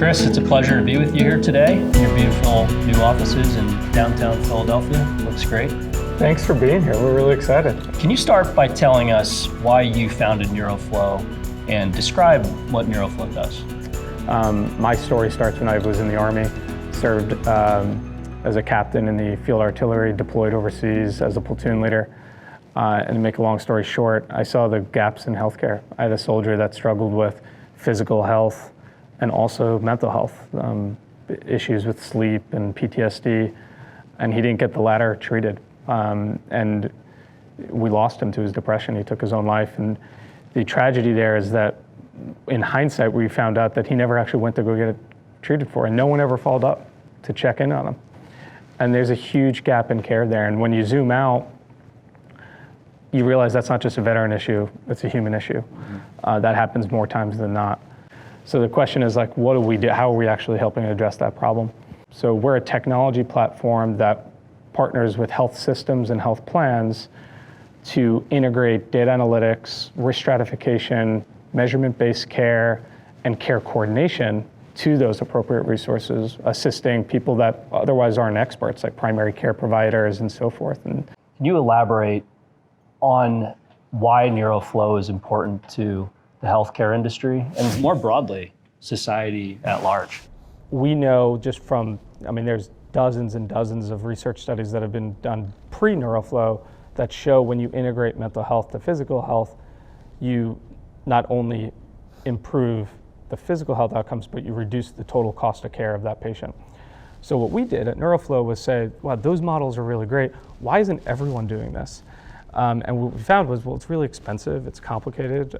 Chris, it's a pleasure to be with you here today in your beautiful new offices in downtown Philadelphia. Looks great. Thanks for being here. We're really excited. Can you start by telling us why you founded NeuroFlow and describe what NeuroFlow does? My story starts when I was in the Army, served as a captain in the field artillery, deployed overseas as a platoon leader. And to make a long story short, I saw the gaps in healthcare. I had a soldier that struggled with physical health and also mental health, issues with sleep and PTSD, and he didn't get the latter treated. And we lost him to his depression. He took his own life. And the tragedy there is that in hindsight, we found out that he never actually went to go get it treated for, and no one ever followed up to check in on him. And there's a huge gap in care there. And when you zoom out, you realize that's not just a veteran issue, it's a human issue. That happens more times than not. So the question is like, what do we do? How are we actually helping address that problem? So we're a technology platform that partners with health systems and health plans to integrate data analytics, risk stratification, measurement-based care, and care coordination to those appropriate resources, assisting people that otherwise aren't experts, like primary care providers and so forth. And can you elaborate on why NeuroFlow is important to the healthcare industry and more broadly, society at large? We know just from, there's dozens and dozens of research studies that have been done pre-NeuroFlow that show when you integrate mental health to physical health, you not only improve the physical health outcomes, but you reduce the total cost of care of that patient. So what we did at NeuroFlow was say, wow, those models are really great. Why isn't everyone doing this? And what we found was, well, it's really expensive, it's complicated,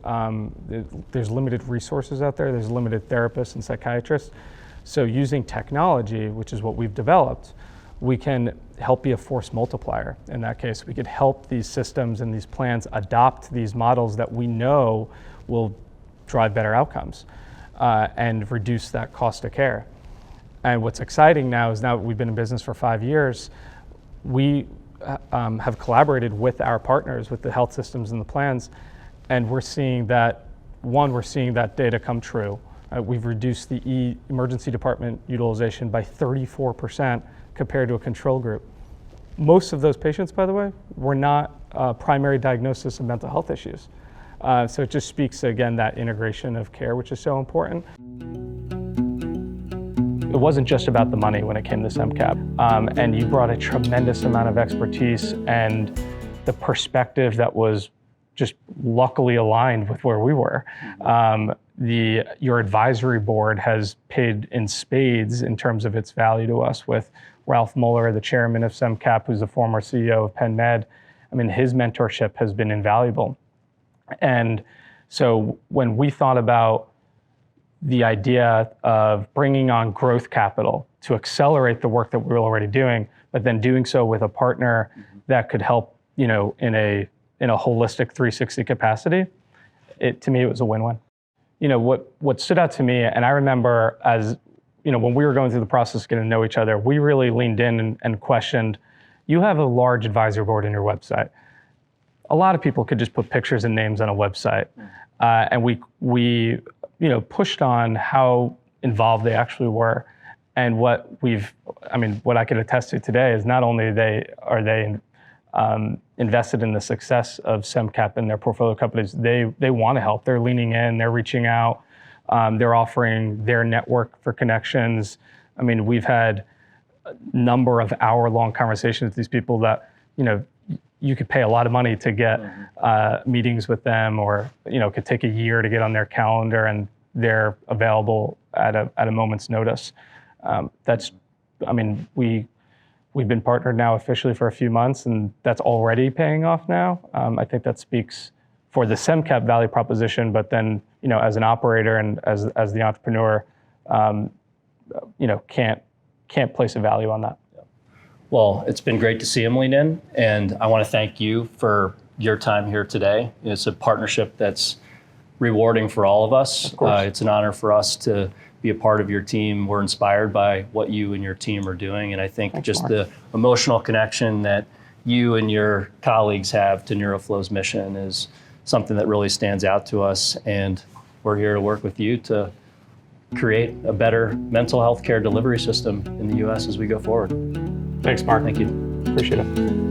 there's limited resources out there, there's limited therapists and psychiatrists. So using technology, which is what we've developed, we can help be a force multiplier. In that case, we could help these systems and these plans adopt these models that we know will drive better outcomes and reduce that cost of care. And what's exciting now is now we've been in business for 5 years, we have collaborated with our partners, with the health systems and the plans, and we're seeing that, we're seeing that data come true. We've reduced the emergency department utilization by 34% compared to a control group. Most of those patients, by the way, were not primary diagnosis of mental health issues. So it just speaks, again, that integration of care, which is so important. It wasn't just about the money when it came to SEMCAP, and you brought a tremendous amount of expertise and the perspective that was just luckily aligned with where we were. Your advisory board has paid in spades in terms of its value to us, with Ralph Molaro, the chairman of SEMCAP, who's the former CEO of Penn Med. His mentorship has been invaluable. And so when we thought about the idea of bringing on growth capital to accelerate the work that we were already doing, but then doing so with a partner that could help, in a holistic 360 capacity, to me, it was a win-win. What stood out to me, and I remember when we were going through the process of getting to know each other, we really leaned in and questioned, you have a large advisory board in your website. A lot of people could just put pictures and names on a website. And we pushed on how involved they actually were. And what I can attest to today is not only are they invested in the success of SEMCAP and their portfolio companies, they want to help. They're leaning in, they're reaching out, they're offering their network for connections. We've had a number of hour-long conversations with these people that, you could pay a lot of money to get meetings with them, or it could take a year to get on their calendar, and they're available at a moment's notice. We've been partnered now officially for a few months, and that's already paying off now. I think that speaks for the SEMCAP value proposition, but then as an operator and as the entrepreneur, can't place a value on that. Well, it's been great to see him lean in, and I want to thank you for your time here today. It's a partnership that's rewarding for all of us. It's an honor for us to be a part of your team. We're inspired by what you and your team are doing, and I think the emotional connection that you and your colleagues have to NeuroFlow's mission is something that really stands out to us, and we're here to work with you to create a better mental health care delivery system in the U.S. as we go forward. Thanks, Mark. Thank you. Appreciate it.